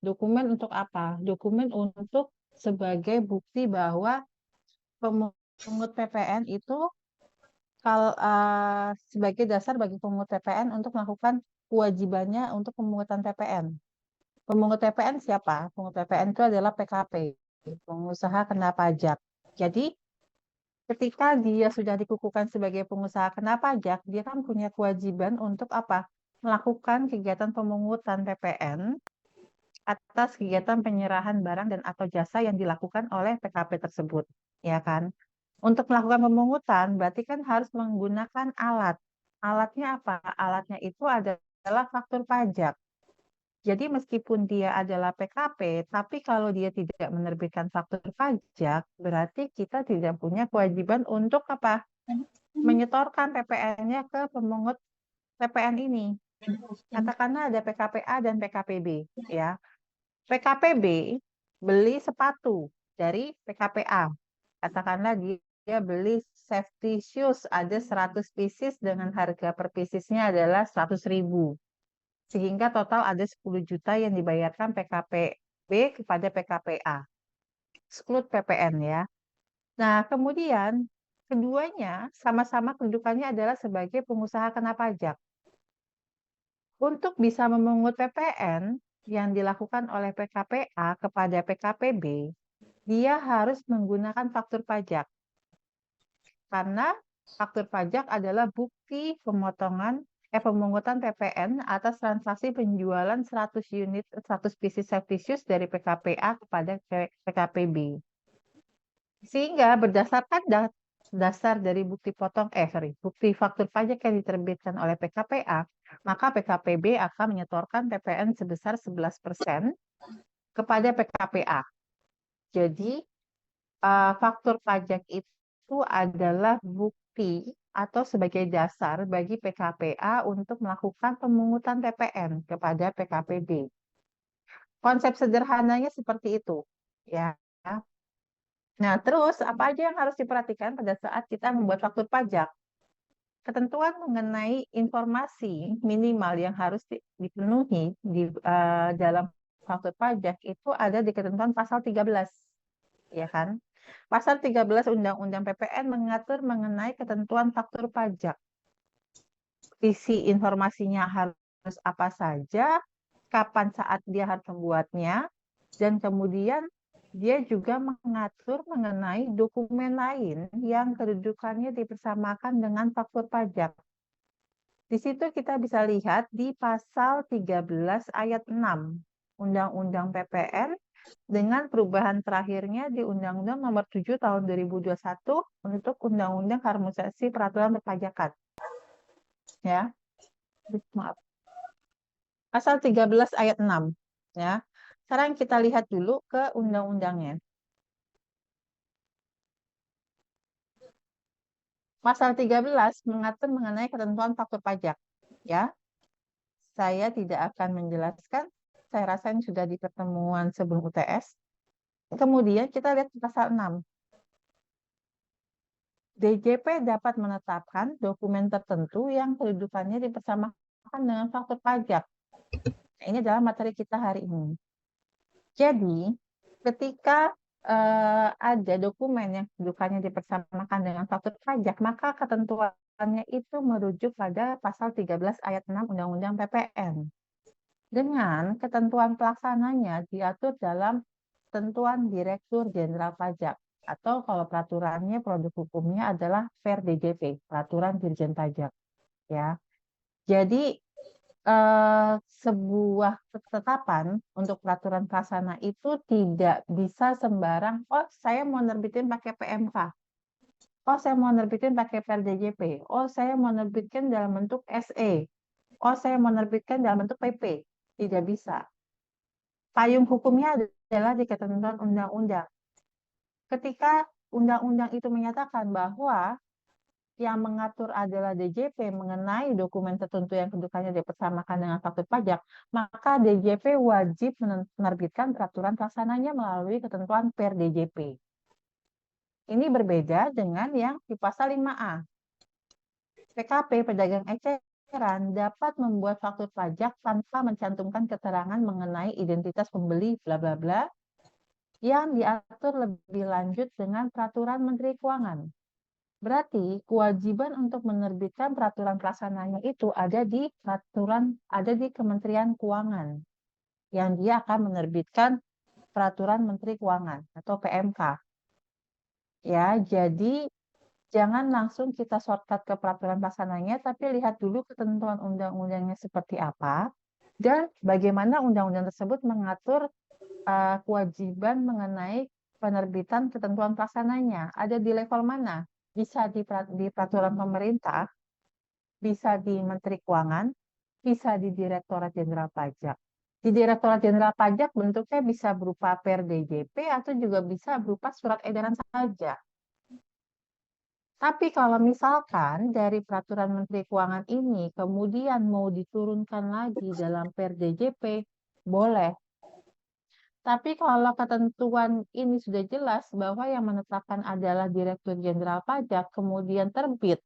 Dokumen untuk apa? Dokumen untuk sebagai bukti bahwa pemungut PPN itu kalau sebagai dasar bagi pemungut PPN untuk melakukan kewajibannya untuk pemungutan PPN. Pemungut PPN siapa? Pemungut PPN itu adalah PKP, pengusaha kena pajak. Jadi ketika dia sudah dikukuhkan sebagai pengusaha kena pajak, dia kan punya kewajiban untuk apa? Melakukan kegiatan pemungutan PPN atas kegiatan penyerahan barang dan atau jasa yang dilakukan oleh PKP tersebut, ya kan? Untuk melakukan pemungutan berarti kan harus menggunakan alat. Alatnya apa? Alatnya itu adalah faktur pajak. Jadi meskipun dia adalah PKP, tapi kalau dia tidak menerbitkan faktur pajak, berarti kita tidak punya kewajiban untuk apa? Menyetorkan PPN-nya ke pemungut PPN ini. Katakanlah ada PKPA dan PKPB, ya. PKPB beli sepatu dari PKPA. Katakanlah dia beli safety shoes ada 100 pieces dengan harga per piecesnya adalah 100.000. Sehingga total ada 10 juta yang dibayarkan PKPB kepada PKPA. Exclude PPN ya. Nah, kemudian keduanya sama-sama kedudukannya adalah sebagai pengusaha kena pajak. Untuk bisa memungut PPN yang dilakukan oleh PKPA kepada PKPB, dia harus menggunakan faktur pajak. Karena faktur pajak adalah bukti pemungutan PPN atas transaksi penjualan 100 unit 100 pieces safety shoes dari PKPA kepada PKPB. Sehingga berdasarkan dasar dari bukti bukti faktur pajak yang diterbitkan oleh PKPA, maka PKPB akan menyetorkan PPN sebesar 11% kepada PKPA. Jadi faktur pajak itu adalah bukti atau sebagai dasar bagi PKPA untuk melakukan pemungutan PPN kepada PKPB. Konsep sederhananya seperti itu, ya. Nah, terus apa aja yang harus diperhatikan pada saat kita membuat faktur pajak? Ketentuan mengenai informasi minimal yang harus dipenuhi di dalam faktur pajak itu ada di ketentuan pasal 13, ya kan? Pasal 13 Undang-Undang PPN mengatur mengenai ketentuan faktur pajak. Isi informasinya harus apa saja, kapan saat dia harus membuatnya, dan kemudian dia juga mengatur mengenai dokumen lain yang kedudukannya dipersamakan dengan faktur pajak. Di situ kita bisa lihat di pasal 13 ayat 6 Undang-Undang PPN dengan perubahan terakhirnya di Undang-Undang Nomor 7 Tahun 2021 untuk Undang-Undang Harmonisasi Peraturan Perpajakan. Ya. Maaf. Pasal 13 ayat 6, ya. Sekarang kita lihat dulu ke undang-undangnya. Pasal 13 mengatur mengenai ketentuan faktur pajak, ya. Saya tidak akan menjelaskan, saya rasa ini sudah di pertemuan sebelum UTS. Kemudian kita lihat pasal 6. DJP dapat menetapkan dokumen tertentu yang kedudukannya dipersamakan dengan faktur pajak. Ini adalah materi kita hari ini. Jadi, ketika ada dokumen yang kedudukannya dipersamakan dengan faktur pajak, maka ketentuannya itu merujuk pada pasal 13 ayat 6 Undang-Undang PPN. Dengan ketentuan pelaksananya diatur dalam ketentuan Direktur Jenderal Pajak, atau kalau peraturannya produk hukumnya adalah PER-DJP, Peraturan Dirjen Pajak. Ya, jadi sebuah ketetapan untuk peraturan pelaksana itu tidak bisa sembarang, oh saya mau nerbitin pakai PMK, oh saya mau nerbitin pakai PER-DJP, oh saya mau nerbitkan dalam bentuk SE, oh saya mau nerbitkan dalam bentuk PP. Tidak bisa. Payung hukumnya adalah di ketentuan undang-undang. Ketika undang-undang itu menyatakan bahwa yang mengatur adalah DJP mengenai dokumen tertentu yang kedudukannya dipersamakan dengan faktur pajak, maka DJP wajib menerbitkan peraturan pelaksananya melalui ketentuan PER-DJP. Ini berbeda dengan yang di pasal 5A. PKP pedagang ecer dapat membuat faktur pajak tanpa mencantumkan keterangan mengenai identitas pembeli bla bla bla yang diatur lebih lanjut dengan peraturan Menteri Keuangan. Berarti kewajiban untuk menerbitkan peraturan pelaksananya itu ada di Kementerian Keuangan yang dia akan menerbitkan peraturan Menteri Keuangan atau PMK. Ya, jadi jangan langsung kita shortcut ke peraturan pelaksananya, tapi lihat dulu ketentuan undang-undangnya seperti apa dan bagaimana undang-undang tersebut mengatur kewajiban mengenai penerbitan ketentuan pelaksananya. Ada di level mana? Bisa di peraturan pemerintah, bisa di Menteri Keuangan, bisa di Direktorat Jenderal Pajak. Di Direktorat Jenderal Pajak bentuknya bisa berupa PRDJP atau juga bisa berupa surat edaran saja. Tapi kalau misalkan dari peraturan Menteri Keuangan ini kemudian mau diturunkan lagi dalam PRDJP, boleh. Tapi kalau ketentuan ini sudah jelas bahwa yang menetapkan adalah Direktur Jenderal Pajak, kemudian terbit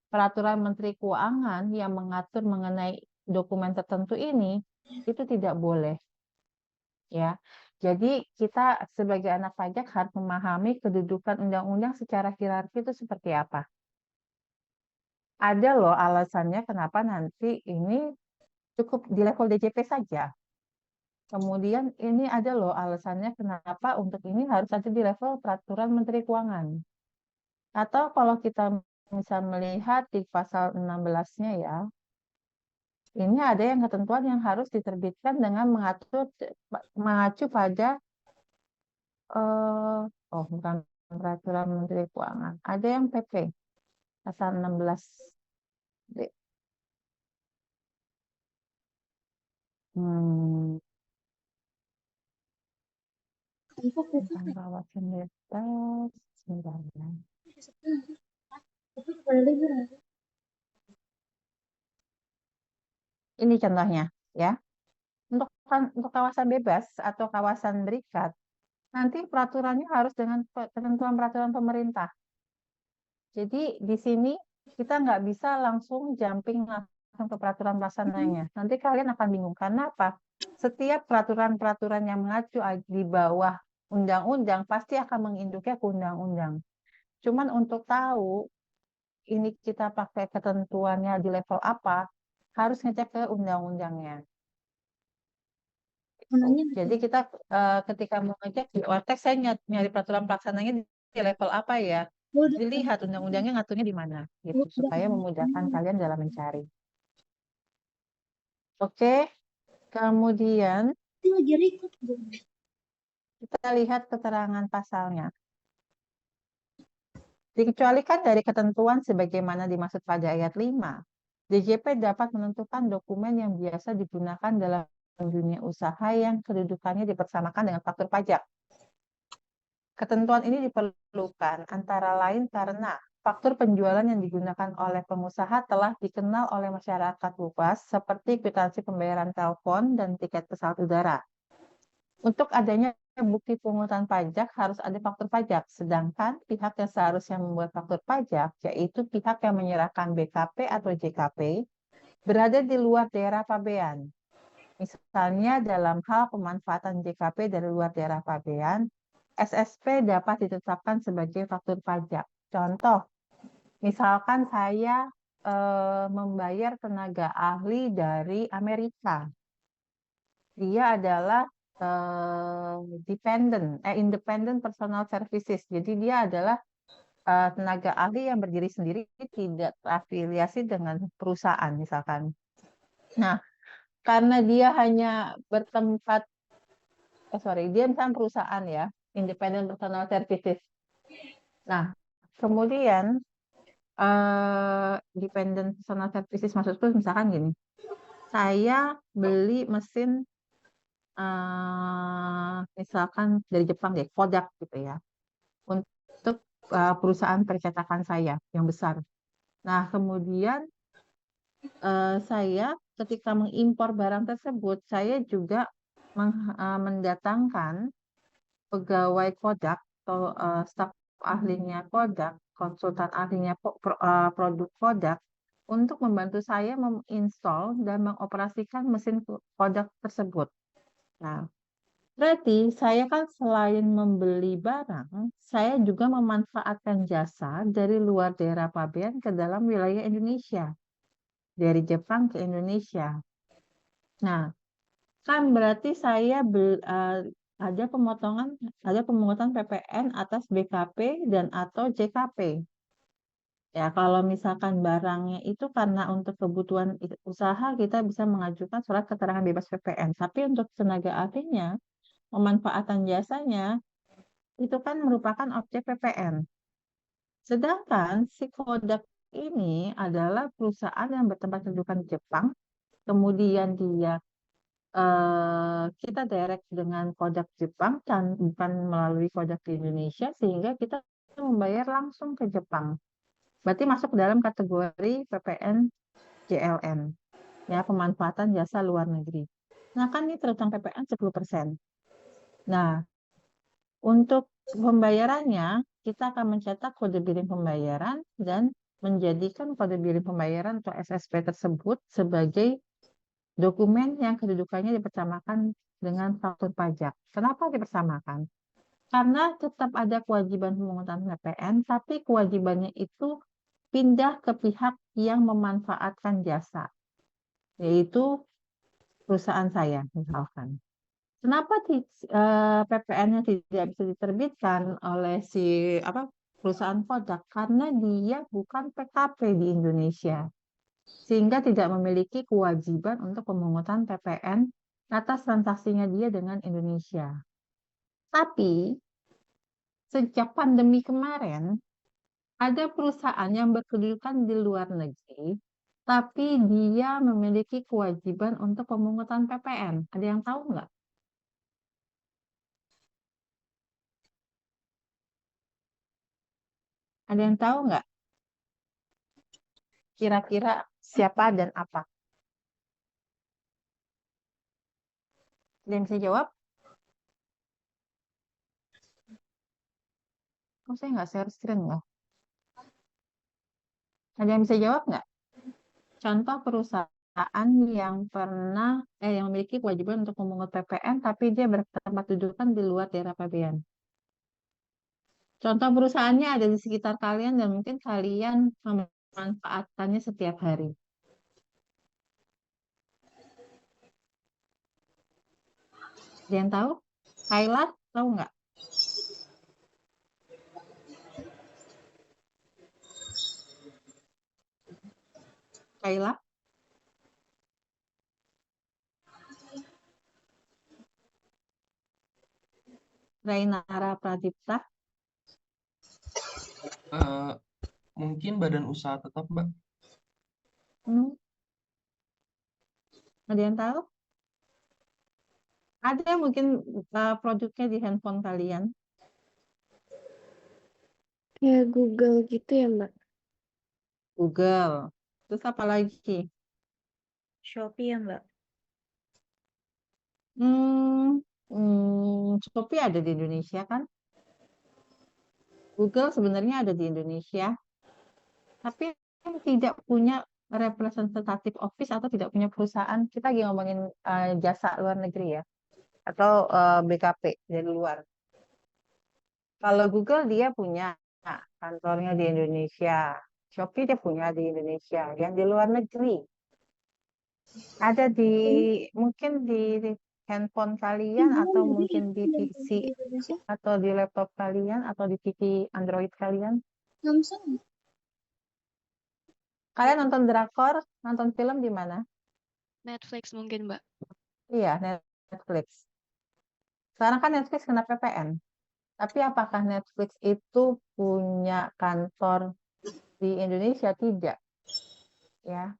peraturan Menteri Keuangan yang mengatur mengenai dokumen tertentu ini, itu tidak boleh. Ya, jadi kita sebagai anak pajak harus memahami kedudukan undang-undang secara hierarki itu seperti apa. Ada loh alasannya kenapa nanti ini cukup di level DJP saja. Kemudian ini ada loh alasannya kenapa untuk ini harus ada di level peraturan Menteri Keuangan. Atau kalau kita bisa melihat di pasal 16-nya ya, ini ada yang ketentuan yang harus diterbitkan dengan mengacu pada bukan peraturan Menteri Keuangan. Ada yang PP pasal 16. Hmm, tentang kawasan bebas, sebenarnya. Ini contohnya ya. Untuk kawasan bebas atau kawasan berikat, nanti peraturannya harus dengan ketentuan peraturan pemerintah. Jadi di sini kita nggak bisa langsung jumping langsung ke peraturan pelaksananya. Nanti kalian akan bingung. Karena apa? Setiap peraturan-peraturan yang mengacu di bawah undang-undang pasti akan menginduknya ke undang-undang. Cuman untuk tahu ini kita pakai ketentuannya di level apa, harus ngecek ke undang-undangnya. Jadi kita ketika mau ngecek di OTEX, saya nyari peraturan pelaksananya di level apa ya? Dilihat undang-undangnya ngaturnya di mana, gitu, supaya memudahkan kalian dalam mencari. Oke, kemudian kita lihat keterangan pasalnya. Dikecualikan dari ketentuan sebagaimana dimaksud pada ayat 5, DJP dapat menentukan dokumen yang biasa digunakan dalam dunia usaha yang kedudukannya dipersamakan dengan faktur pajak. Ketentuan ini diperlukan antara lain karena faktur penjualan yang digunakan oleh pengusaha telah dikenal oleh masyarakat luas seperti kwitansi pembayaran telepon dan tiket pesawat udara. Untuk adanya bukti pungutan pajak harus ada faktur pajak, sedangkan pihak yang seharusnya membuat faktur pajak, yaitu pihak yang menyerahkan BKP atau JKP, berada di luar daerah pabean. Misalnya dalam hal pemanfaatan JKP dari luar daerah pabean, SSP dapat ditetapkan sebagai faktur pajak. Contoh, misalkan saya membayar tenaga ahli dari Amerika. Dia adalah independent personal services. Jadi dia adalah tenaga ahli yang berdiri sendiri, tidak terafiliasi dengan perusahaan misalkan. Nah, karena dia hanya dia misalkan perusahaan ya, independent personal services. Nah, kemudian dependent personal services maksudku misalkan gini, saya beli mesin misalkan dari Jepang deh, Kodak gitu ya, untuk perusahaan percetakan saya yang besar. Nah, kemudian saya ketika mengimpor barang tersebut, saya juga mendatangkan pegawai Kodak atau staf ahlinya Kodak, konsultan ahlinya produk Kodak untuk membantu saya menginstall dan mengoperasikan mesin Kodak tersebut. Nah, berarti saya kan selain membeli barang, saya juga memanfaatkan jasa dari luar daerah pabean ke dalam wilayah Indonesia, dari Jepang ke Indonesia. Nah, kan berarti saya ada pemotongan, ada pemungutan PPN atas BKP dan atau JKP. Ya, kalau misalkan barangnya itu karena untuk kebutuhan usaha, kita bisa mengajukan surat keterangan bebas PPN. Tapi untuk tenaga ahlinya, pemanfaatan jasanya, itu kan merupakan objek PPN. Sedangkan si Kodak ini adalah perusahaan yang bertempat kedudukan di Jepang, kemudian dia kita direct dengan Kodak Jepang, bukan melalui Kodak di Indonesia, sehingga kita membayar langsung ke Jepang. Berarti masuk dalam kategori PPN JLN, ya, pemanfaatan jasa luar negeri. Nah, kan ini terutang PPN 10%. Nah, untuk pembayarannya, kita akan mencetak kode billing pembayaran dan menjadikan kode billing pembayaran atau SSP tersebut sebagai dokumen yang kedudukannya dipersamakan dengan faktur pajak. Kenapa dipersamakan? Karena tetap ada kewajiban pemungutan PPN, tapi kewajibannya itu pindah ke pihak yang memanfaatkan jasa, yaitu perusahaan saya misalkan. Kenapa PPN-nya tidak bisa diterbitkan oleh si perusahaan Kodak? Karena dia bukan PKP di Indonesia, sehingga tidak memiliki kewajiban untuk pemungutan PPN atas transaksinya dia dengan Indonesia. Tapi sejak pandemi kemarin, ada perusahaan yang berkedudukan di luar negeri, tapi dia memiliki kewajiban untuk pemungutan PPN. Ada yang tahu nggak? Ada yang tahu nggak? Kira-kira siapa dan apa? Ada yang bisa jawab? Oh, saya nggak share screen loh. Ada yang bisa jawab nggak? Contoh perusahaan yang yang memiliki kewajiban untuk memungut PPN, tapi dia bertempat dudukan di luar daerah pabean. Contoh perusahaannya ada di sekitar kalian dan mungkin kalian memanfaatkannya setiap hari. Ada yang tahu? Kayla, tahu nggak? Kayla, Rainara Pradipta, Eh, Mungkin badan usaha tetap, Mbak. hmm, ada yang tahu? Ada yang mungkin produknya di handphone kalian. Kayak Google gitu ya, Mbak? Google. Terus apa lagi? Shopee ya, Mbak? Shopee ada di Indonesia kan? Google sebenarnya ada di Indonesia, tapi tidak punya representative office atau tidak punya perusahaan. Kita lagi ngomongin jasa luar negeri ya, atau BKP dari luar. Kalau Google dia punya kantornya di Indonesia. Shopee dia punya di Indonesia. Yang di luar negeri ada di mungkin di handphone kalian atau mungkin di PC atau di laptop kalian atau di TV Android kalian. Samsung. Kalian nonton drakor, nonton film di mana? Netflix mungkin, Mbak. Iya, Netflix. Sekarang kan Netflix kena PPN. Tapi apakah Netflix itu punya kantor di Indonesia? Tidak, ya.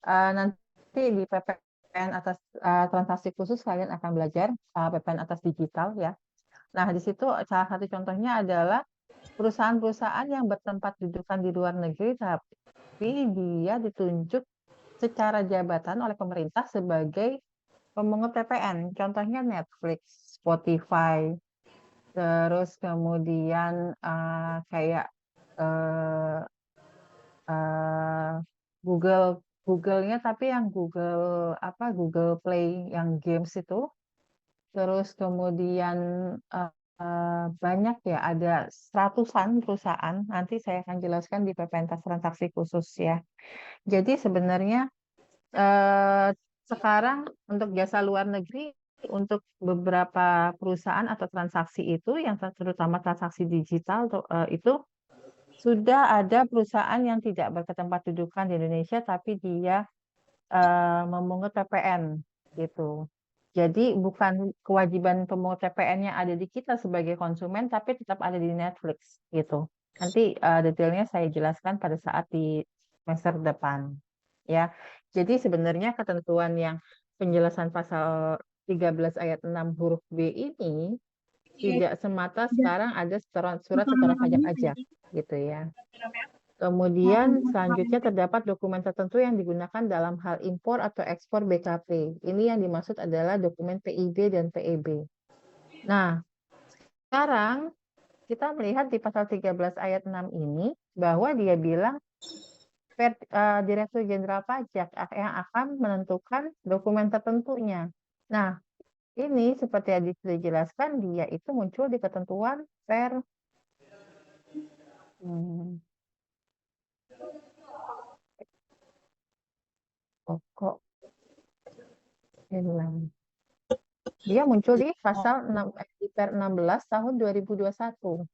Nanti di PPN atas transaksi khusus kalian akan belajar PPN atas digital ya. Nah, di situ salah satu contohnya adalah perusahaan-perusahaan yang bertempat dudukan di luar negeri, tapi dia ditunjuk secara jabatan oleh pemerintah sebagai pemungut PPN. Contohnya Netflix, Spotify, terus kemudian kayak eh, eh, Google-nya tapi yang Google Play yang games itu. Terus kemudian banyak ya, ada seratusan perusahaan. Nanti saya akan jelaskan di PPNtas transaksi khusus ya. Jadi sebenarnya eh, sekarang untuk jasa luar negeri, untuk beberapa perusahaan atau transaksi itu, yang terutama transaksi digital itu sudah ada perusahaan yang tidak berketempat dudukan di Indonesia, tapi dia memungut PPN gitu. Jadi bukan kewajiban pemungut PPN yang ada di kita sebagai konsumen, tapi tetap ada di Netflix gitu. Nanti detailnya saya jelaskan pada saat di semester depan. Ya, jadi sebenarnya ketentuan yang penjelasan pasal 13 ayat 6 huruf B ini tidak semata sekarang ada surat setoran pajak aja gitu ya. Kemudian selanjutnya terdapat dokumen tertentu yang digunakan dalam hal impor atau ekspor BKP. Ini yang dimaksud adalah dokumen PIB dan PEB. Nah, sekarang kita melihat di pasal 13 ayat 6 ini bahwa dia bilang Direktur Jenderal Pajak yang akan menentukan dokumen tertentunya. Nah, ini seperti yang dijelaskan, dia itu muncul di ketentuan pokok hilang. Dia muncul di pasal di Per 16 tahun 2021.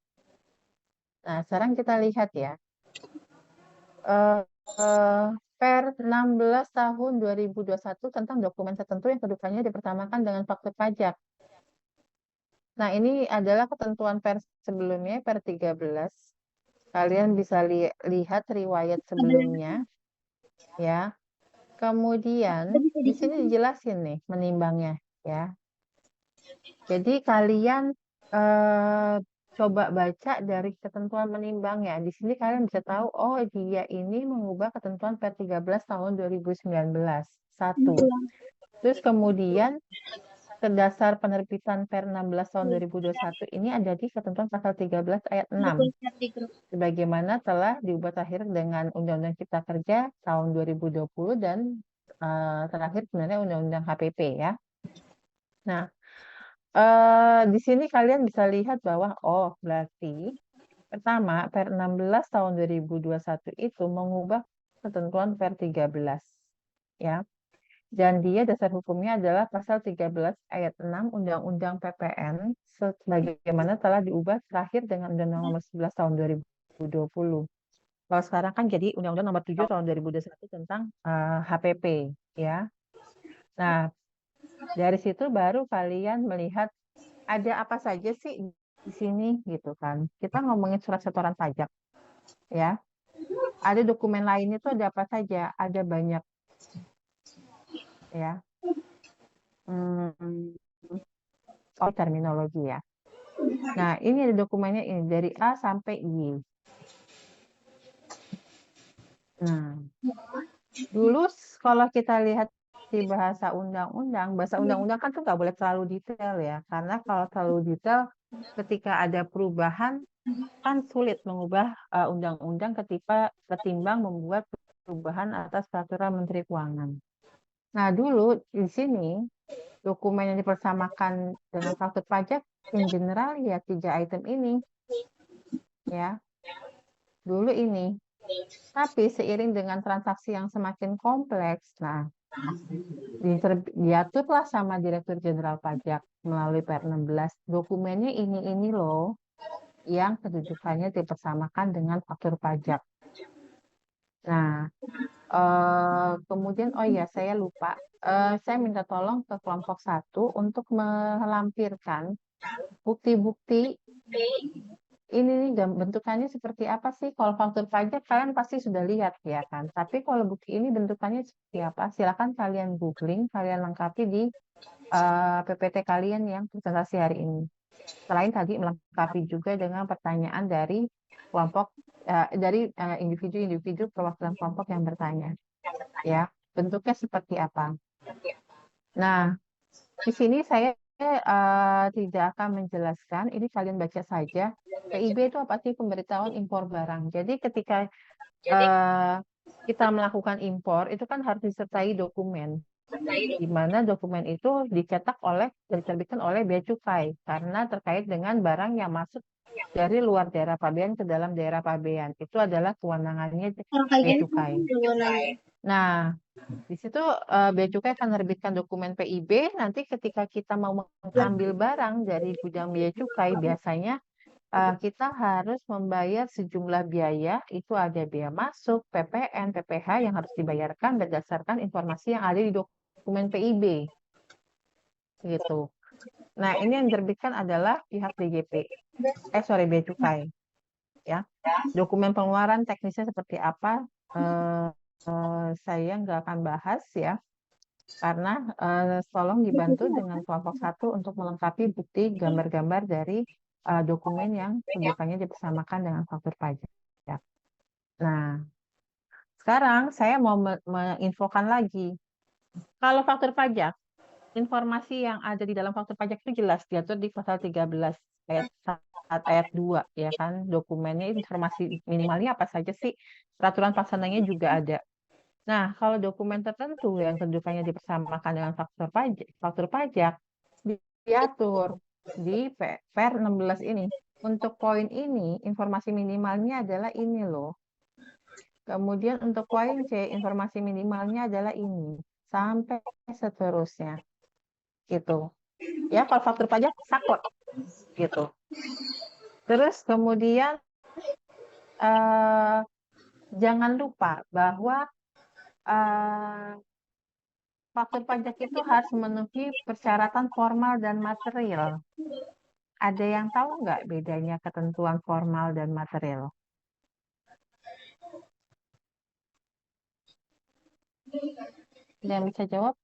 Nah, sekarang kita lihat ya. Per 16 tahun 2021 tentang dokumen tertentu yang kedudukannya dipertamakan dengan faktur pajak. Nah, ini adalah ketentuan per sebelumnya, per 13. Kalian bisa lihat riwayat sebelumnya. Ya. Kemudian, di sini dijelasin nih menimbangnya. Ya. Jadi kalian coba baca dari ketentuan menimbangnya. Di sini kalian bisa tahu, oh dia ini mengubah ketentuan per 13 tahun 2019. Satu. Terus kemudian berdasar penerbitan per 16 tahun 2021 ini ada di ketentuan pasal 13 ayat 6. Sebagaimana telah diubah terakhir dengan Undang-Undang Cipta Kerja tahun 2020 dan terakhir sebenarnya Undang-Undang HPP ya. Nah, di sini kalian bisa lihat bahwa oh berarti pertama per 16 tahun 2021 itu mengubah ketentuan per 13 ya. Dan dia dasar hukumnya adalah pasal 13 ayat 6 Undang-Undang PPN sebagaimana telah diubah terakhir dengan Undang-Undang Nomor 11 tahun 2020. Kalau sekarang kan jadi Undang-Undang Nomor 7 tahun 2021 tentang HPP ya. Nah, dari situ baru kalian melihat ada apa saja sih di sini gitu kan. Kita ngomongin surat setoran pajak ya. Ada dokumen lain itu ada apa saja? Ada banyak ya. Terminologi ya. Nah, ini ada dokumennya ini dari A sampai Y. Nah, dulu kalau kita lihat di bahasa undang-undang kan tuh nggak boleh terlalu detail ya, karena kalau terlalu detail ketika ada perubahan kan sulit mengubah undang-undang ketimbang membuat perubahan atas peraturan Menteri Keuangan. Nah, dulu di sini dokumen yang dipersamakan dengan faktur pajak in general ya 3 item ini ya. Dulu ini. Tapi seiring dengan transaksi yang semakin kompleks, nah diaturlah sama Direktur Jenderal Pajak melalui Per 16. Dokumennya ini loh yang kedudukannya dipersamakan dengan faktur pajak. Nah, kemudian oh ya saya lupa, saya minta tolong ke kelompok 1 untuk melampirkan bukti-bukti ini nih bentukannya seperti apa sih? Kalau faktur pajak kalian pasti sudah lihat ya kan. Tapi kalau bukti ini bentukannya seperti apa? Silakan kalian googling, kalian lengkapi di PPT kalian yang presentasi hari ini. Selain tadi melengkapi juga dengan pertanyaan dari kelompok dari individu-individu perwakilan kelompok yang bertanya. Ya, bentuknya seperti apa? Nah, di sini saya tidak akan menjelaskan, ini kalian baca saja. PIB itu apa sih? Pemberitahuan impor barang. Jadi ketika kita melakukan impor itu kan harus disertai dokumen, di mana dokumen itu dicetak dan diterbitkan oleh Bea Cukai karena terkait dengan barang yang masuk dari luar daerah pabean ke dalam daerah pabean. Itu adalah kewenangannya Bea Cukai. Nah, di situ Bea Cukai akan menerbitkan dokumen PIB. Nanti ketika kita mau mengambil barang dari gudang Bea Cukai, biasanya kita harus membayar sejumlah biaya. Itu ada biaya masuk, PPN, PPH yang harus dibayarkan berdasarkan informasi yang ada di dokumen PIB. Gitu. Nah, ini yang diterbitkan adalah pihak DJP. Bea Cukai. Ya. Dokumen pengeluaran teknisnya seperti apa? Saya nggak akan bahas ya. Karena tolong dibantu dengan kelompok 1 untuk melengkapi bukti gambar-gambar dari dokumen yang rujukannya dipersamakan dengan faktur pajak. Nah, sekarang saya mau menginfokan lagi. Kalau faktur pajak, informasi yang ada di dalam faktur pajak itu jelas diatur di pasal 13 ayat 2 ya kan. Dokumennya informasi minimalnya apa saja sih? Peraturan pelaksananya juga ada. Nah, kalau dokumen tertentu yang kedudukannya dipersamakan dengan faktur pajak diatur di Per 16 ini. Untuk poin ini, informasi minimalnya adalah ini loh. Kemudian untuk poin C, informasi minimalnya adalah ini. Sampai seterusnya. Gitu. Ya, kalau faktur pajak, sakot. Gitu. Terus kemudian, jangan lupa bahwa faktur pajak itu harus memenuhi persyaratan formal dan material. Ada yang tahu nggak bedanya ketentuan formal dan material? Ada yang bisa jawab?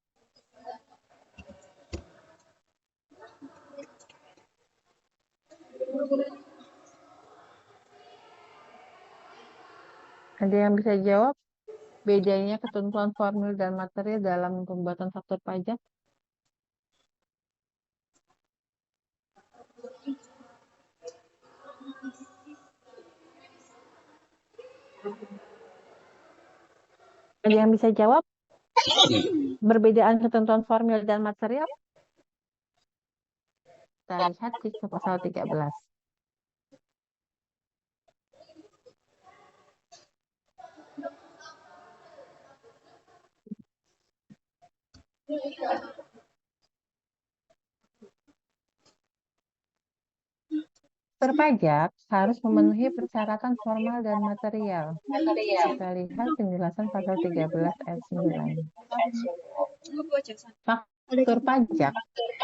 Ada yang bisa jawab? Bedanya ketentuan formal dan material dalam pembuatan faktur pajak? Ada yang bisa jawab? Perbedaan ketentuan formal dan material? Kita lihat di pasal 13. Faktur pajak harus memenuhi persyaratan formal dan material. Kita lihat penjelasan pasal 13 ayat 9. Faktur pajak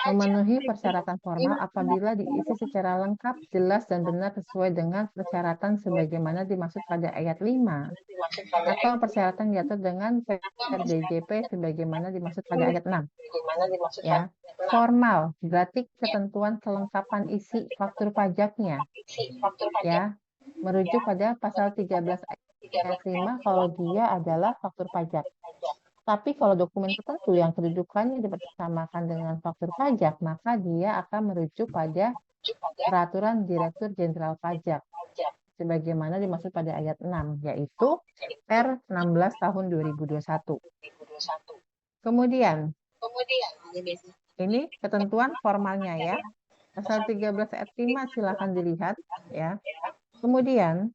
memenuhi persyaratan formal apabila diisi secara lengkap, jelas, dan benar sesuai dengan persyaratan sebagaimana dimaksud pada ayat 5 atau persyaratan diatur dengan PRDJP sebagaimana dimaksud pada ayat 6. Ya, formal berarti ketentuan kelengkapan isi faktur pajaknya. Ya, merujuk pada pasal 13 ayat 5 kalau dia adalah faktur pajak. Tapi kalau dokumen tertentu yang kedudukannya dipersamakan dengan faktur pajak, maka dia akan merujuk pada Peraturan Direktur Jenderal Pajak sebagaimana dimaksud pada ayat 6, yaitu Per 16 tahun 2021. Kemudian, ini ketentuan formalnya ya. Pasal 13 ayat 5 silakan dilihat ya. Kemudian,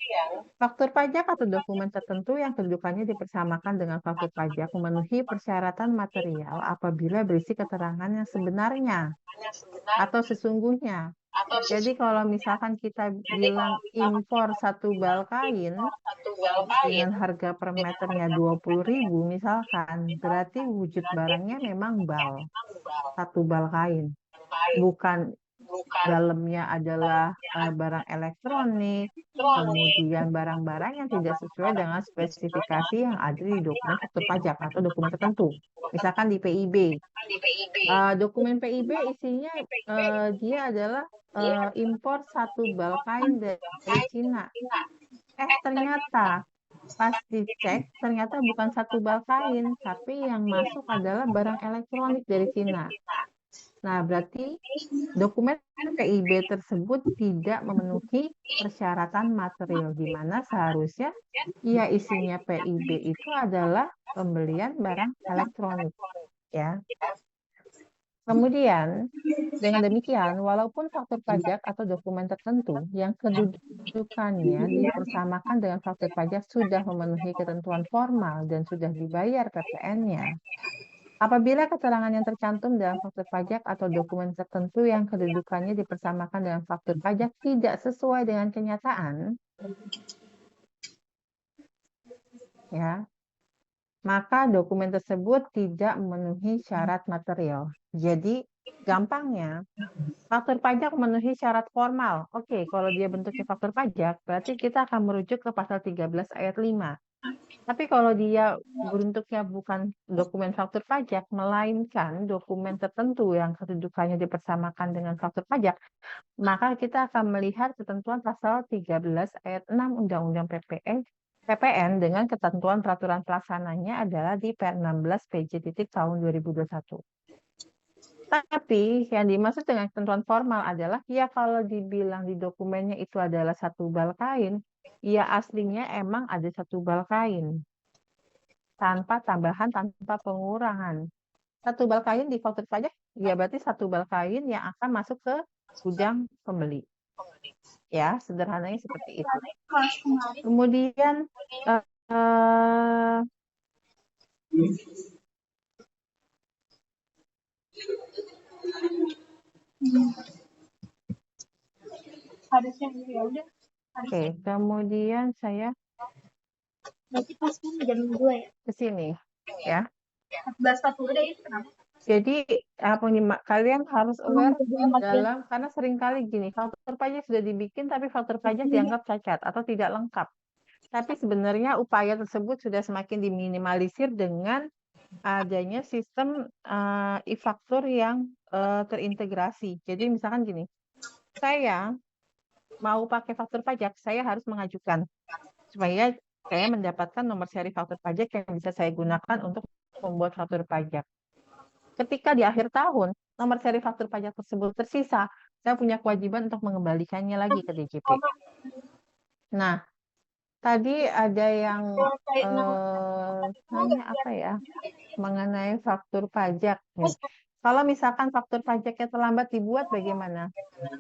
faktur pajak atau dokumen tertentu yang kedudukannya dipersamakan dengan faktur pajak memenuhi persyaratan material apabila berisi keterangan yang sebenarnya atau sesungguhnya. Jadi kalau misalkan kita bilang impor satu bal kain dengan harga per meternya 20.000 misalkan, berarti wujud barangnya memang satu bal kain. Bukan dalamnya adalah barang elektronik, kemudian barang-barang yang tidak sesuai dengan spesifikasi yang ada di dokumen faktur pajak atau dokumen tertentu. Misalkan di PIB. Dokumen PIB isinya dia adalah impor satu bal kain dari Cina. Ternyata pas dicek ternyata bukan satu bal kain, tapi yang masuk adalah barang elektronik dari Cina. Nah, berarti dokumen PIB tersebut tidak memenuhi persyaratan material, di mana seharusnya isinya PIB itu adalah pembelian barang elektronik, ya. Kemudian, dengan demikian, walaupun faktur pajak atau dokumen tertentu yang kedudukannya dipersamakan dengan faktur pajak sudah memenuhi ketentuan formal dan sudah dibayar PPN-nya, apabila keterangan yang tercantum dalam faktur pajak atau dokumen tertentu yang kedudukannya dipersamakan dengan faktur pajak tidak sesuai dengan kenyataan, ya, maka dokumen tersebut tidak memenuhi syarat material. Jadi, gampangnya, faktur pajak memenuhi syarat formal. Oke, kalau dia bentuknya faktur pajak, berarti kita akan merujuk ke pasal 13 ayat 5. Tapi kalau dia bentuknya bukan dokumen faktur pajak, melainkan dokumen tertentu yang kedudukannya dipersamakan dengan faktur pajak, maka kita akan melihat ketentuan pasal 13 ayat 6 Undang-Undang PPN dengan ketentuan peraturan pelaksananya adalah di Per 16 PJ tahun 2021. Tapi yang dimaksud dengan ketentuan formal adalah ya kalau dibilang di dokumennya itu adalah satu bal kain, ya aslinya emang ada satu bal kain. Tanpa tambahan, tanpa pengurangan. Satu bal kain di faktur pajak, ya berarti satu bal kain yang akan masuk ke gudang pembeli. Ya, sederhananya seperti itu. Kemudian, oke, kemudian saya Berarti pas kan jam 2 ya? ke sini, ya. 14.40 deh, kenapa? Jadi kalian harus aware dalam, karena seringkali gini, faktur pajak sudah dibikin tapi faktur pajak dianggap cacat atau tidak lengkap. Tapi sebenarnya upaya tersebut sudah semakin diminimalisir dengan adanya sistem e-faktur yang terintegrasi. Jadi misalkan gini, saya mau pakai faktur pajak, saya harus mengajukan supaya saya mendapatkan nomor seri faktur pajak yang bisa saya gunakan untuk membuat faktur pajak. Ketika di akhir tahun, nomor seri faktur pajak tersebut tersisa, saya punya kewajiban untuk mengembalikannya lagi ke DJP. Nah, tadi ada yang nanya apa ya, mengenai faktur pajak. Nih. Kalau misalkan faktur pajaknya terlambat dibuat, bagaimana?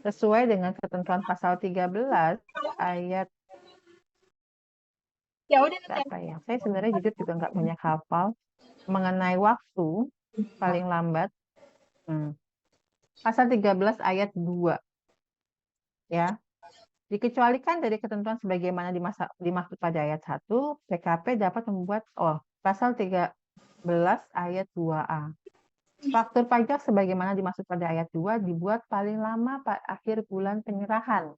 Sesuai dengan ketentuan pasal 13 ayat berapa ya? Saya sebenarnya jujur juga nggak banyak hafal mengenai waktu paling lambat. Pasal 13 ayat 2. Ya. Dikecualikan dari ketentuan sebagaimana dimaksud pada ayat 1, PKP dapat membuat pasal 13 ayat 2A. Faktur pajak sebagaimana dimaksud pada ayat 2 dibuat paling lama pada akhir bulan penyerahan.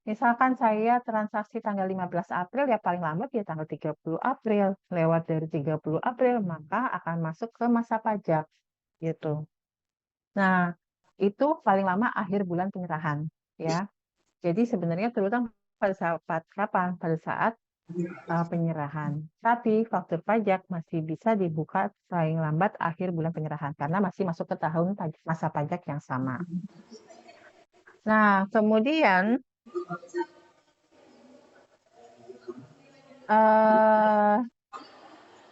Misalkan saya transaksi tanggal 15 April, ya paling lambat ya tanggal 30 April. Lewat dari 30 April, maka akan masuk ke masa pajak. Gitu. Nah, itu paling lama akhir bulan penyerahan. Ya. Jadi sebenarnya terutama pada saat kapan? Pada saat penyerahan. Tapi faktur pajak masih bisa dibuka paling lambat akhir bulan penyerahan karena masih masuk ke tahun masa pajak yang sama. Nah, kemudian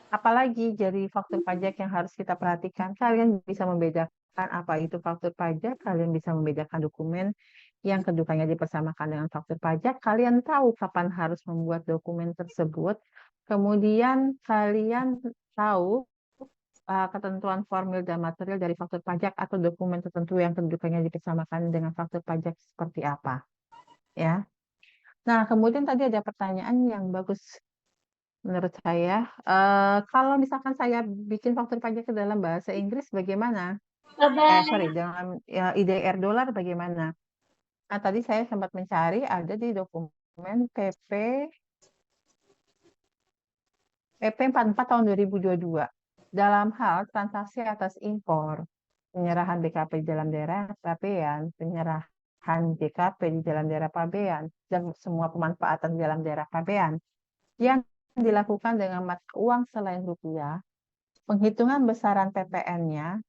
apalagi jadi faktur pajak yang harus kita perhatikan? Kalian bisa membedakan apa itu faktur pajak, kalian bisa membedakan dokumen yang kedudukannya dipersamakan dengan faktur pajak, kalian tahu kapan harus membuat dokumen tersebut, kemudian kalian tahu ketentuan formil dan material dari faktur pajak atau dokumen tertentu yang kedudukannya dipersamakan dengan faktur pajak seperti apa. Ya. Nah, kemudian tadi ada pertanyaan yang bagus menurut saya. Kalau misalkan saya bikin faktur pajak ke dalam bahasa Inggris, bagaimana? Dalam IDR dolar bagaimana? Nah, tadi saya sempat mencari, ada di dokumen PP 44 tahun 2022. Dalam hal transaksi atas impor, penyerahan BKP di dalam daerah pabean, penyerahan BKP di dalam daerah pabean, dan semua pemanfaatan di dalam daerah pabean yang dilakukan dengan mata uang selain rupiah, penghitungan besaran PPN-nya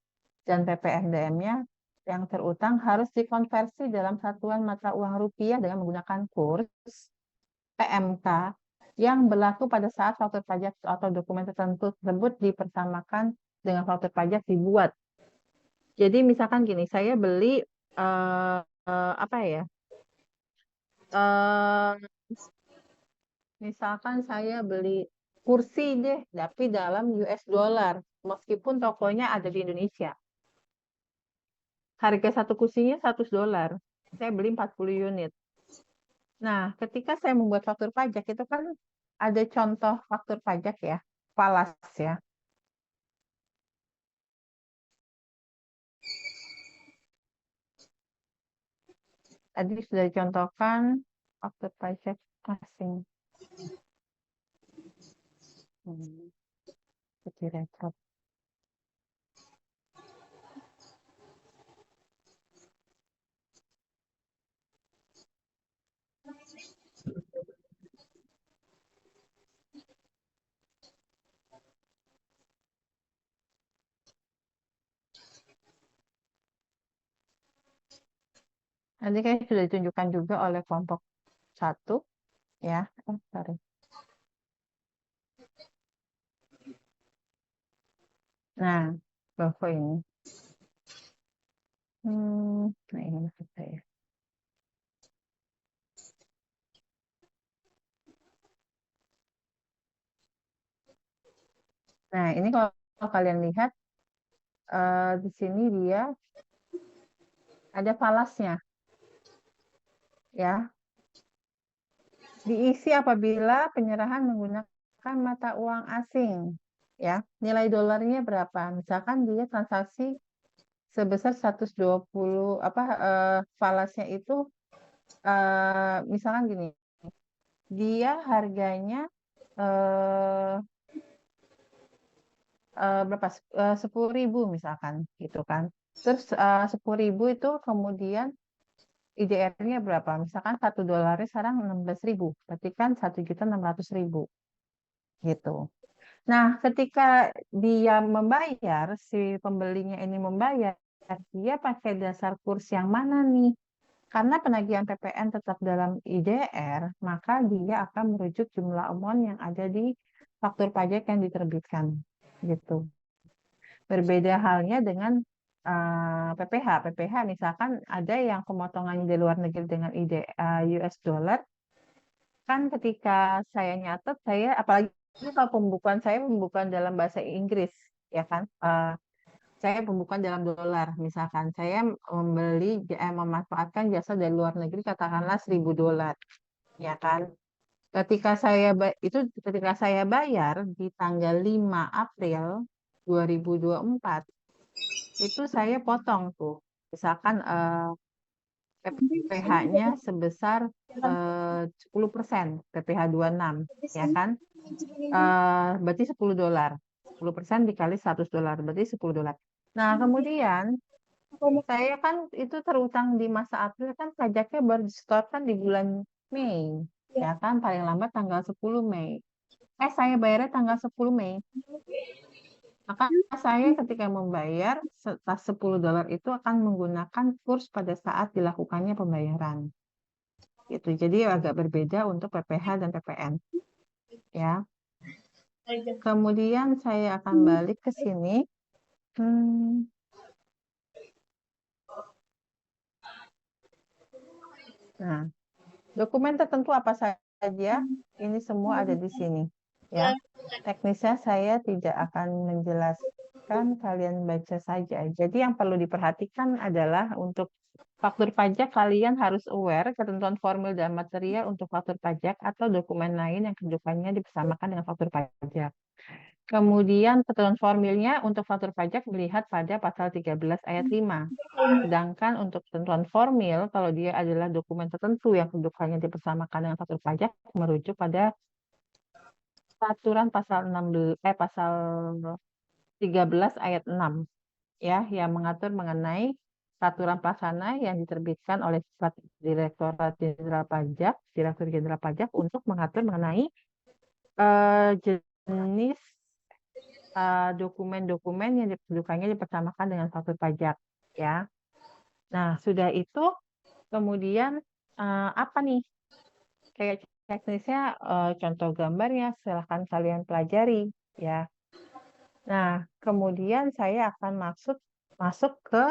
dan PPNBM-nya yang terutang harus dikonversi dalam satuan mata uang rupiah dengan menggunakan kurs PMK yang berlaku pada saat faktur pajak atau dokumen tertentu tersebut dipersamakan dengan faktur pajak dibuat. Jadi misalkan gini, saya beli apa ya? eh, Misalkan saya beli kursi deh, tapi dalam US dollar, meskipun tokonya ada di Indonesia. Harga satu kursinya $100. Saya beli 40 unit. Nah, ketika saya membuat faktur pajak itu kan ada contoh faktur pajak ya, falas ya. Tadi sudah dicontohkan faktur pajak asing. Jadi repot. Nanti kan sudah ditunjukkan juga oleh kelompok 1 ya. Sorry. Nah, kok ini. Nah ini maksud saya. Nah, ini kalau kalian lihat di sini dia ada falasnya ya. Diisi apabila penyerahan menggunakan mata uang asing ya. Nilai dolarnya berapa? Misalkan dia transaksi sebesar 120 falasnya itu misalkan gini. Dia harganya berapa? 10.000 misalkan gitu kan. Terus 10.000 itu kemudian IDR-nya berapa? Misalkan $1 sekarang 16.000, berarti kan 1.600.000 gitu. Nah, ketika dia membayar, si pembelinya ini membayar, dia pakai dasar kurs yang mana nih? Karena penagihan PPN tetap dalam IDR, maka dia akan merujuk jumlah amount yang ada di faktur pajak yang diterbitkan gitu. Berbeda halnya dengan PPH. PPH misalkan ada yang pemotongannya di luar negeri dengan US dollar, kan ketika saya nyatet, saya apalagi kalau pembukuan saya pembukuan dalam bahasa Inggris, ya kan? Saya pembukuan dalam dolar, misalkan saya memanfaatkan jasa dari luar negeri, katakanlah $1.000, ya kan? Ketika saya bayar di tanggal 5 April 2024, itu saya potong tuh, misalkan PPH-nya sebesar 10%, PPH 26, ya kan? Berarti $10. 10% dikali $100, berarti $10. Nah, kemudian saya kan itu terutang di masa April, kan pajaknya baru disetorkan di bulan Mei, ya kan? Paling lambat tanggal 10 Mei. Saya bayarnya tanggal 10 Mei. Maka saya ketika membayar $10 itu akan menggunakan kurs pada saat dilakukannya pembayaran. Gitu. Jadi agak berbeda untuk PPH dan PPN. Ya. Kemudian saya akan balik ke sini. Nah, dokumen tertentu apa saja? Ini semua ada di sini. Ya. Teknisnya saya tidak akan menjelaskan, kalian baca saja. Jadi yang perlu diperhatikan adalah untuk faktur pajak, kalian harus aware ketentuan formil dan material untuk faktur pajak atau dokumen lain yang kedudukannya dipersamakan dengan faktur pajak. Kemudian ketentuan formilnya untuk faktur pajak melihat pada pasal 13 ayat 5. Sedangkan untuk ketentuan formil, kalau dia adalah dokumen tertentu yang kedudukannya dipersamakan dengan faktur pajak, merujuk pada peraturan pasal 13 ayat 6 ya, yang mengatur mengenai peraturan pelaksana yang diterbitkan oleh Direktorat Jenderal Pajak, Direktur Jenderal Pajak untuk mengatur mengenai jenis dokumen-dokumen yang kedudukannya dipersamakan dengan faktur pajak, ya. Nah, sudah itu kemudian apa nih? Kayak teknisnya, contoh gambarnya silahkan kalian pelajari, ya. Nah, kemudian saya akan masuk ke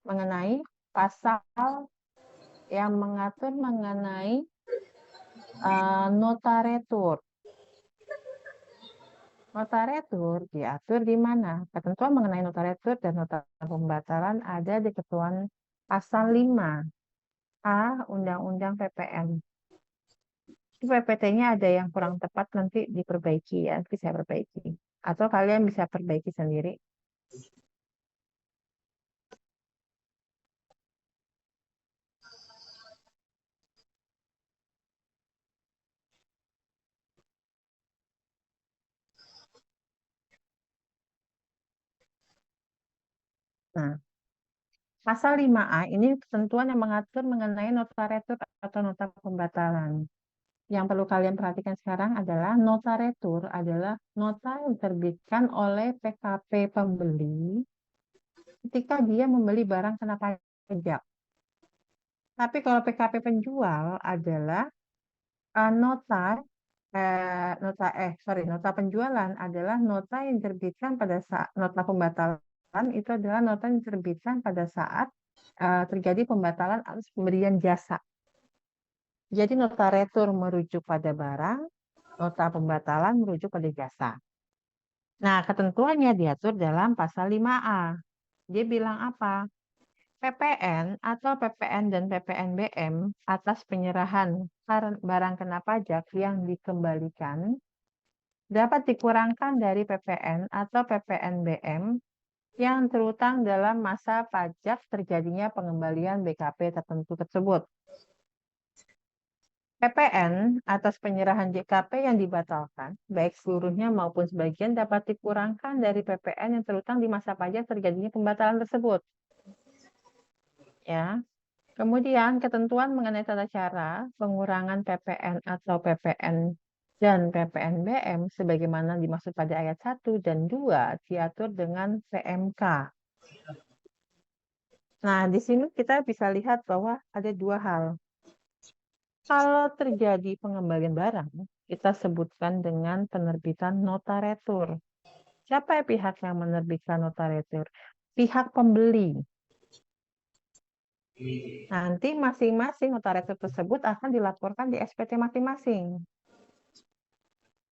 mengenai pasal yang mengatur mengenai nota retur. Nota retur diatur di mana? Ketentuan mengenai nota retur dan nota pembatalan ada di ketentuan pasal 5A Undang-Undang PPN. PPT-nya ada yang kurang tepat, nanti diperbaiki ya, nanti saya perbaiki. Atau kalian bisa perbaiki sendiri. Nah, pasal 5A ini ketentuan yang mengatur mengenai nota retur atau nota pembatalan. Yang perlu kalian perhatikan sekarang adalah nota retur adalah nota yang diterbitkan oleh PKP pembeli ketika dia membeli barang kena pajak. Tapi kalau PKP penjual adalah nota penjualan adalah nota yang diterbitkan pada saat nota pembatalan itu adalah nota yang diterbitkan pada saat terjadi pembatalan atas pemberian jasa. Jadi nota retur merujuk pada barang, nota pembatalan merujuk pada jasa. Nah, ketentuannya diatur dalam pasal 5A. Dia bilang apa? PPN atau PPN dan PPNBM atas penyerahan barang kena pajak yang dikembalikan dapat dikurangkan dari PPN atau PPNBM yang terutang dalam masa pajak terjadinya pengembalian BKP tertentu tersebut. PPN atas penyerahan JKP yang dibatalkan, baik seluruhnya maupun sebagian dapat dikurangkan dari PPN yang terutang di masa pajak terjadinya pembatalan tersebut. Ya. Kemudian ketentuan mengenai tata cara pengurangan PPN atau PPN dan PPNBM sebagaimana dimaksud pada ayat 1 dan 2 diatur dengan PMK. Nah, di sini kita bisa lihat bahwa ada dua hal. Kalau terjadi pengembalian barang, kita sebutkan dengan penerbitan nota retur. Siapa pihak yang menerbitkan nota retur? Pihak pembeli. Nanti masing-masing nota retur tersebut akan dilaporkan di SPT masing-masing.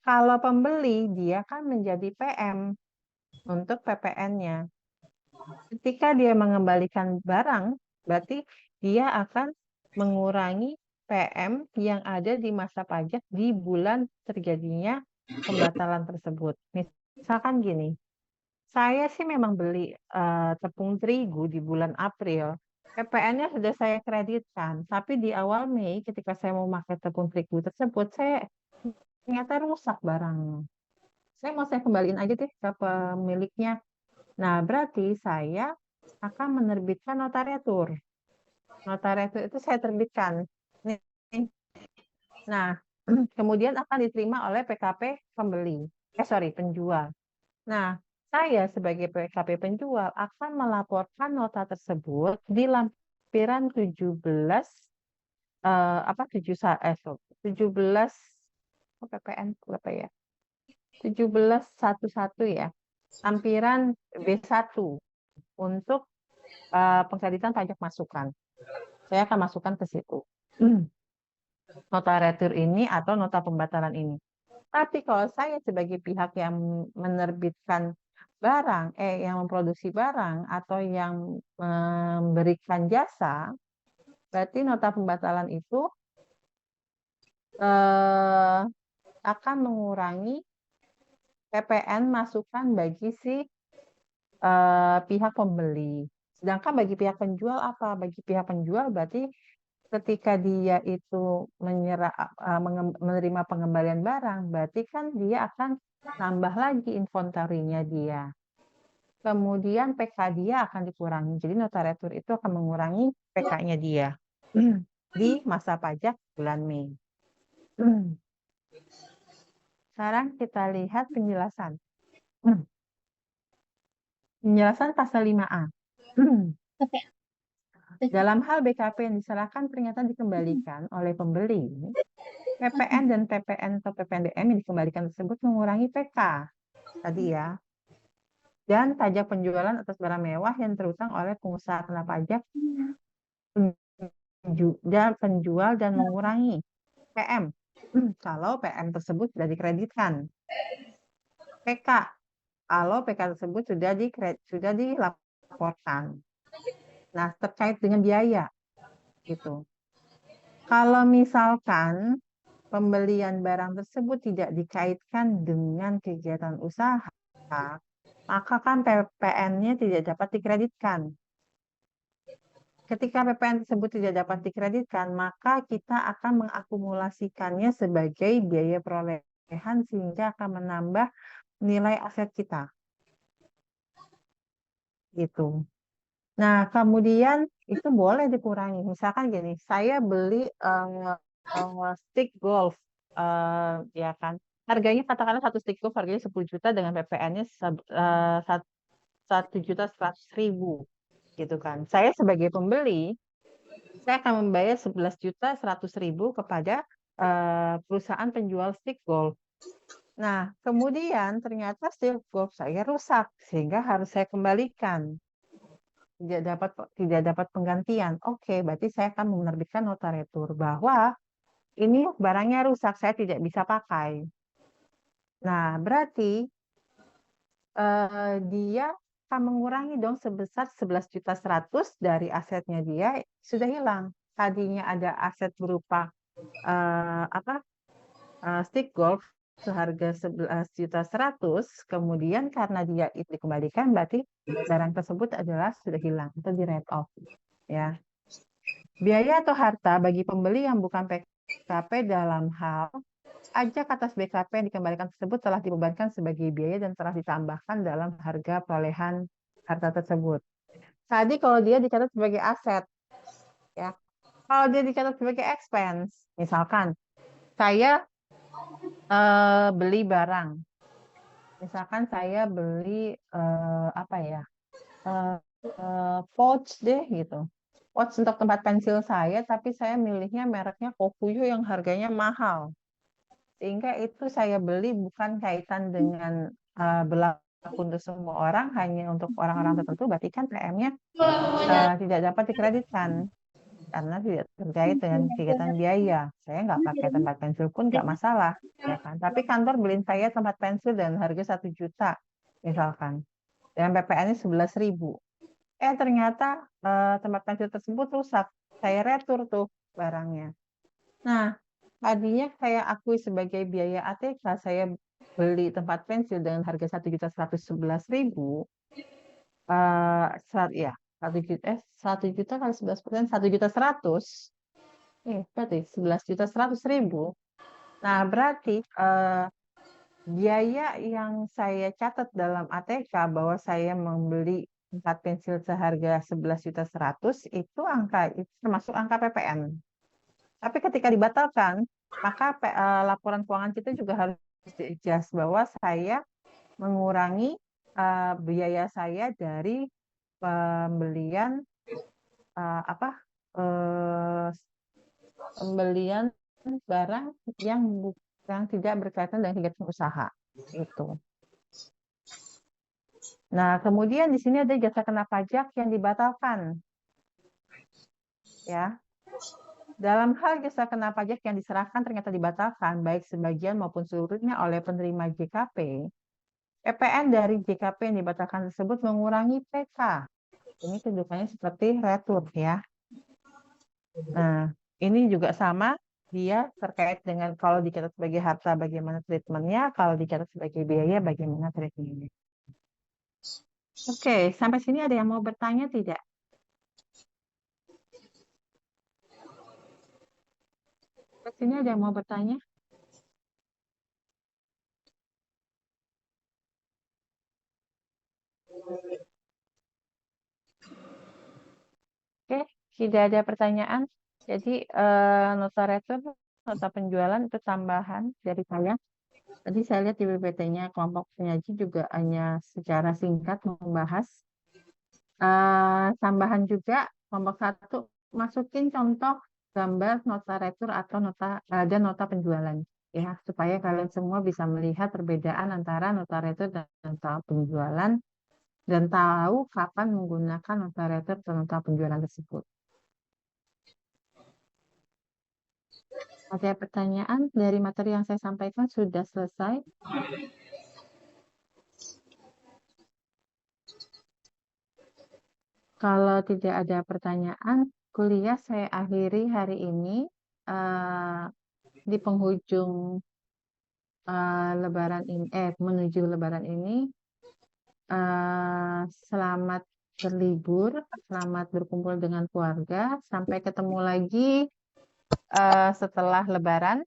Kalau pembeli, dia kan menjadi PM untuk PPN-nya. Ketika dia mengembalikan barang, berarti dia akan mengurangi PM yang ada di masa pajak di bulan terjadinya pembatalan tersebut. Misalkan gini, saya sih memang beli tepung terigu di bulan April, PPN-nya sudah saya kreditkan, tapi di awal Mei ketika saya mau pakai tepung terigu tersebut, saya ternyata rusak barangnya. Saya kembaliin aja deh ke pemiliknya. Nah, berarti saya akan menerbitkan nota retur. Nota retur itu saya terbitkan. Nih. Nah, kemudian akan diterima oleh PKP penjual. Nah, saya sebagai PKP penjual akan melaporkan nota tersebut di lampiran 17 PPN berapa ya? 1711 ya. Lampiran B1 untuk pengkreditan pajak masukan. Saya akan masukkan ke situ. Nota retur ini atau nota pembatalan ini. Tapi kalau saya sebagai pihak yang menerbitkan barang, yang memproduksi barang atau yang memberikan jasa, berarti nota pembatalan itu akan mengurangi PPN masukan bagi si pihak pembeli. Sedangkan bagi pihak penjual apa? Bagi pihak penjual berarti ketika dia itu menerima pengembalian barang, berarti kan dia akan nambah lagi inventorinya dia. Kemudian PK dia akan dikurangi. Jadi nota retur itu akan mengurangi PK-nya dia di masa pajak bulan Mei. Sekarang kita lihat penjelasan. Penjelasan pasal 5A. PPN. Dalam hal BKP yang diserahkan ternyata dikembalikan oleh pembeli, PPN dan PPN atau PPNBM yang dikembalikan tersebut mengurangi PK tadi ya, dan pajak penjualan atas barang mewah yang terutang oleh pengusaha kena pajak dan penjual dan mengurangi PM kalau PM tersebut sudah dikreditkan, PK kalau PK tersebut sudah dilaporkan. Nah, terkait dengan biaya gitu. Kalau misalkan pembelian barang tersebut tidak dikaitkan dengan kegiatan usaha, maka kan PPN-nya tidak dapat dikreditkan. Ketika PPN tersebut tidak dapat dikreditkan, maka kita akan mengakumulasikannya sebagai biaya perolehan sehingga akan menambah nilai aset kita. Gitu. Nah, kemudian itu boleh dikurangi. Misalkan gini, saya beli stick golf, ya kan. Harganya katakanlah satu stick golf harganya 10 juta dengan PPN-nya 1.100.000 gitu kan. Saya sebagai pembeli, saya akan membayar 11.100.000 kepada perusahaan penjual stick golf. Nah, kemudian ternyata stick golf saya rusak sehingga harus saya kembalikan. Tidak dapat penggantian. Oke, berarti saya akan menerbitkan nota retur bahwa ini barangnya rusak, saya tidak bisa pakai. Nah, berarti dia akan mengurangi dong sebesar 11.100.000 dari asetnya dia sudah hilang. Tadinya ada aset berupa stick golf seharga 11.100.000, kemudian karena dia itu dikembalikan, berarti barang tersebut adalah sudah hilang atau di write off, ya. Biaya atau harta bagi pembeli yang bukan PKP dalam hal pajak atas BKP yang dikembalikan tersebut telah dibebankan sebagai biaya dan telah ditambahkan dalam harga perolehan harta tersebut. Tadi kalau dia dicatat sebagai aset, ya. Kalau dia dicatat sebagai expense, misalkan saya beli barang, misalkan saya beli apa ya, pouch deh gitu. Pouch untuk tempat pensil saya, tapi saya milihnya mereknya Kokuyo yang harganya mahal. Sehingga itu saya beli bukan kaitan dengan berlaku untuk semua orang, hanya untuk orang-orang tertentu, berarti kan PM-nya tidak dapat dikreditkan karena tidak terkait dengan kegiatan biaya. Saya nggak pakai tempat pensil pun nggak masalah, ya kan. Tapi kantor beliin saya tempat pensil dan harga 1 juta, misalkan. Dan PPN-nya 11.000. Ternyata tempat pensil tersebut rusak. Saya retur tuh barangnya. Nah, tadinya saya akui sebagai biaya ATK, saya beli tempat pensil dengan harga 1.111.000, ya, 1 juta kali 11%, 1.100.000, berarti 11.100.000. Nah, berarti biaya yang saya catat dalam ATK bahwa saya membeli tempat pensil seharga 11.100.000 itu termasuk angka PPN. Tapi ketika dibatalkan, maka laporan keuangan kita juga harus di-adjust bahwa saya mengurangi biaya saya dari pembelian pembelian barang yang tidak berkaitan dengan kegiatan usaha itu. Nah, kemudian di sini ada jasa kena pajak yang dibatalkan. Ya. Dalam hal jasa kena pajak yang diserahkan ternyata dibatalkan, baik sebagian maupun seluruhnya oleh penerima JKP, PPN dari JKP yang dibatalkan tersebut mengurangi PK. Ini kedudukannya seperti retur, ya. Nah, ini juga sama, dia terkait dengan kalau dicatat sebagai harta bagaimana treatmentnya, kalau dicatat sebagai biaya bagaimana treatmentnya. Oke, sampai sini ada yang mau bertanya tidak? Sampai sini ada yang mau bertanya? Oke, tidak ada pertanyaan. Jadi nota retur, nota penjualan itu tambahan dari saya. Tadi saya lihat di PPT-nya kelompok penyaji juga hanya secara singkat membahas. Tambahan juga kelompok 1 masukin contoh gambar nota retur atau dan nota penjualan ya supaya kalian semua bisa melihat perbedaan antara nota retur dan nota penjualan dan tahu kapan menggunakan nota retur atau nota penjualan tersebut. Ada pertanyaan dari materi yang saya sampaikan sudah selesai? Kalau tidak ada pertanyaan, kuliah saya akhiri hari ini di penghujung menuju Lebaran ini. Selamat berlibur, selamat berkumpul dengan keluarga. Sampai ketemu lagi setelah Lebaran.